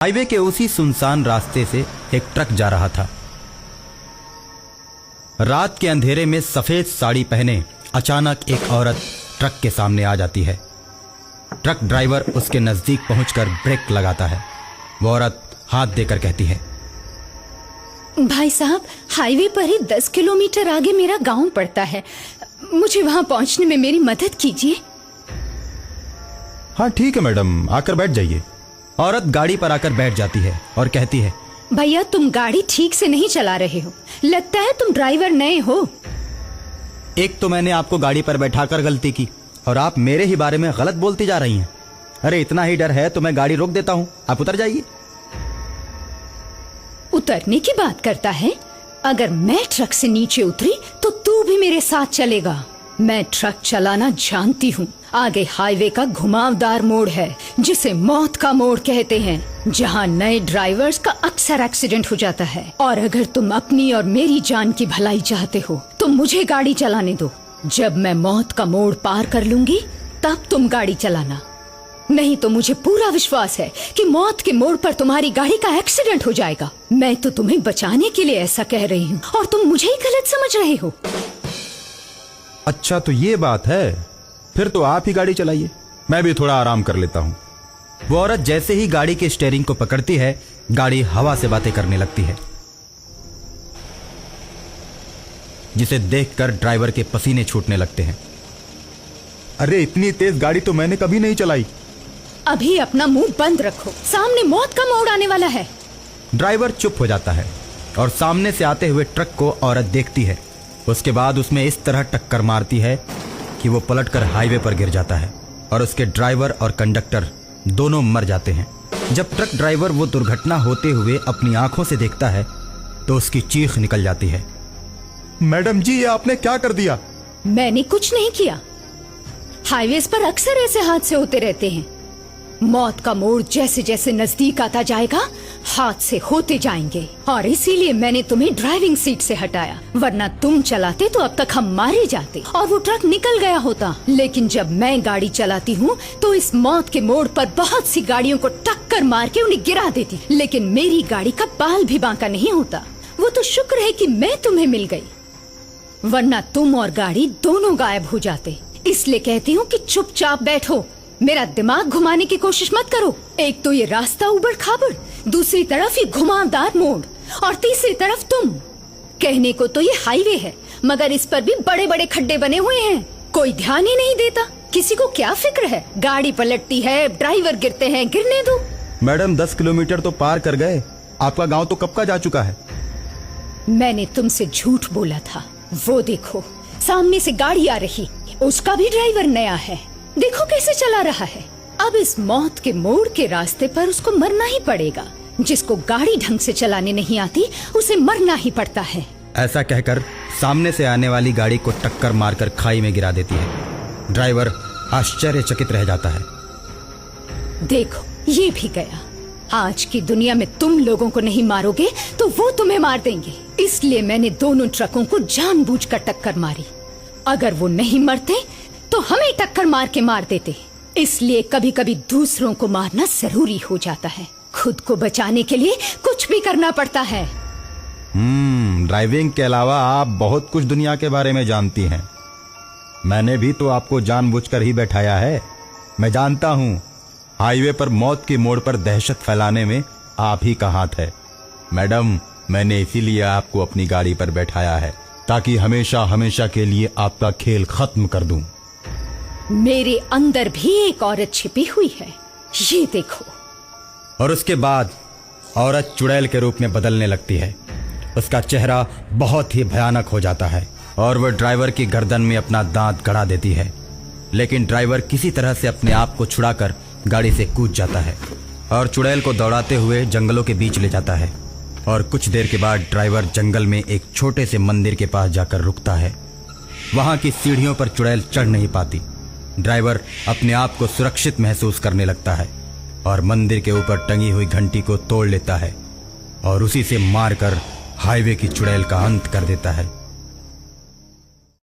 Highway के उसी सुनसान रास्ते से एक ट्रक जा रहा था। रात के अंधेरे में सफेद साड़ी पहने अचानक एक औरत ट्रक के सामने आ जाती है। ट्रक ड्राइवर उसके नजदीक पहुंचकर ब्रेक लगाता है। वो औरत हाथ देकर कहती है, भाई साहब, हाईवे पर ही 10 किलोमीटर आगे मेरा गांव पड़ता है, मुझे वहां पहुंचने में मेरी मदद कीजिए। हाँ ठीक है मैडम, आकर बैठ जाइए। औरत गाड़ी पर आकर बैठ जाती है और कहती है, भैया तुम गाड़ी ठीक से नहीं चला रहे हो, लगता है तुम ड्राइवर नए हो। एक तो मैंने आपको गाड़ी पर बैठाकर गलती की और आप मेरे ही बारे में गलत बोलती जा रही हैं। अरे इतना ही डर है तो मैं गाड़ी रोक देता हूँ, आप उतर जाइए। उतरने की बात करता है? अगर मैं ट्रक से नीचे उतरी तो तू भी मेरे साथ चलेगा। मैं ट्रक चलाना जानती हूँ। आगे हाईवे का घुमावदार मोड़ है जिसे मौत का मोड़ कहते हैं, जहाँ नए ड्राइवर्स का अक्सर एक्सीडेंट हो जाता है। और अगर तुम अपनी और मेरी जान की भलाई चाहते हो तो मुझे गाड़ी चलाने दो। जब मैं मौत का मोड़ पार कर लूंगी तब तुम गाड़ी चलाना, नहीं तो मुझे पूरा विश्वास है कि मौत के मोड़ पर तुम्हारी गाड़ी का एक्सीडेंट हो जाएगा। मैं तो तुम्हें बचाने के लिए ऐसा कह रही हूँ और तुम मुझे ही गलत समझ रहे हो। अच्छा तो ये बात है, फिर तो आप ही गाड़ी चलाइए, मैं भी थोड़ा आराम कर लेता हूँ। वो औरत जैसे ही गाड़ी के स्टीयरिंग को पकड़ती है, गाड़ी हवा से बातें करने लगती है, जिसे देखकर ड्राइवर के पसीने छूटने लगते हैं। अरे इतनी तेज गाड़ी तो मैंने कभी नहीं चलाई। अभी अपना मुंह बंद रखो, सामने मौत का मोड़ आने वाला है। ड्राइवर चुप हो जाता है और सामने से आते हुए ट्रक को औरत देखती है। उसके बाद उसमें इस तरह टक्कर मारती है कि वो पलटकर हाईवे पर गिर जाता है और उसके ड्राइवर और कंडक्टर दोनों मर जाते हैं। जब ट्रक ड्राइवर वो दुर्घटना होते हुए अपनी आंखों से देखता है तो उसकी चीख निकल जाती है। मैडम जी, ये आपने क्या कर दिया? मैंने कुछ नहीं किया। हाईवेज पर अक्सर ऐसे हादसे होते रहते हैं। मौत का मोड़ जैसे जैसे नजदीक आता जाएगा हादसे होते जाएंगे, और इसीलिए मैंने तुम्हें ड्राइविंग सीट से हटाया, वरना तुम चलाते तो अब तक हम मारे जाते और वो ट्रक निकल गया होता। लेकिन जब मैं गाड़ी चलाती हूँ तो इस मौत के मोड़ पर बहुत सी गाड़ियों को टक्कर मार के उन्हें गिरा देती, लेकिन मेरी गाड़ी का बाल भी बांका नहीं होता। वो तो शुक्र है कि मैं तुम्हें मिल गई, वरना तुम और गाड़ी दोनों गायब हो जाते। इसलिए कहती हूँ कि चुपचाप बैठो, मेरा दिमाग घुमाने की कोशिश मत करो। एक तो ये रास्ता उबड़ खाबड़, दूसरी तरफ ये घुमावदार मोड़, और तीसरी तरफ तुम। कहने को तो ये हाईवे है, मगर इस पर भी बड़े बड़े खड्डे बने हुए हैं। कोई ध्यान ही नहीं देता। किसी को क्या फिक्र है? गाड़ी पलटती है, ड्राइवर गिरते हैं, गिरने दो। मैडम 10 किलोमीटर तो पार कर गए, आपका गांव तो कब का जा चुका है। मैंने तुमसे झूठ बोला था। वो देखो सामने से गाड़ी आ रही, उसका भी ड्राइवर नया है, देखो कैसे चला रहा है। अब इस मौत के मोड़ के रास्ते पर उसको मरना ही पड़ेगा। जिसको गाड़ी ढंग से चलाने नहीं आती उसे मरना ही पड़ता है। ऐसा कहकर सामने से आने वाली गाड़ी को टक्कर मारकर खाई में गिरा देती है। ड्राइवर आश्चर्यचकित रह जाता है। देखो ये भी गया। आज की दुनिया में तुम लोगों को नहीं मारोगे तो वो तुम्हें मार देंगे। इसलिए मैंने दोनों ट्रकों को जानबूझकर टक्कर मारी। अगर वो नहीं मरते तो हमें टक्कर मार के मार देते। इसलिए कभी कभी दूसरों को मारना जरूरी हो जाता है। खुद को बचाने के लिए कुछ भी करना पड़ता है। ड्राइविंग के अलावा आप बहुत कुछ दुनिया के बारे में जानती हैं। मैंने भी तो आपको जानबूझकर ही बैठाया है। मैं जानता हूँ हाईवे पर मौत के मोड़ पर दहशत फैलाने में आप ही का हाथ है। मैडम, मैंने इसीलिए आपको अपनी गाड़ी पर बैठाया है ताकि हमेशा हमेशा के लिए आपका खेल खत्म कर दूं। मेरे अंदर भी एक औरत छिपी हुई है, ये देखो। और उसके बाद औरत चुड़ैल के रूप में बदलने लगती है। उसका चेहरा बहुत ही भयानक हो जाता है और वह ड्राइवर की गर्दन में अपना दांत गड़ा देती है। लेकिन ड्राइवर किसी तरह से अपने आप को छुड़ाकर गाड़ी से कूद जाता है और चुड़ैल को दौड़ाते हुए जंगलों के बीच ले जाता है। और कुछ देर के बाद ड्राइवर जंगल में एक छोटे से मंदिर के पास जाकर रुकता है। वहां की सीढ़ियों पर चुड़ैल चढ़ नहीं पाती। ड्राइवर अपने आप को सुरक्षित महसूस करने लगता है और मंदिर के ऊपर टंगी हुई घंटी को तोड़ लेता है और उसी से मारकर हाईवे की चुड़ैल का अंत कर देता है।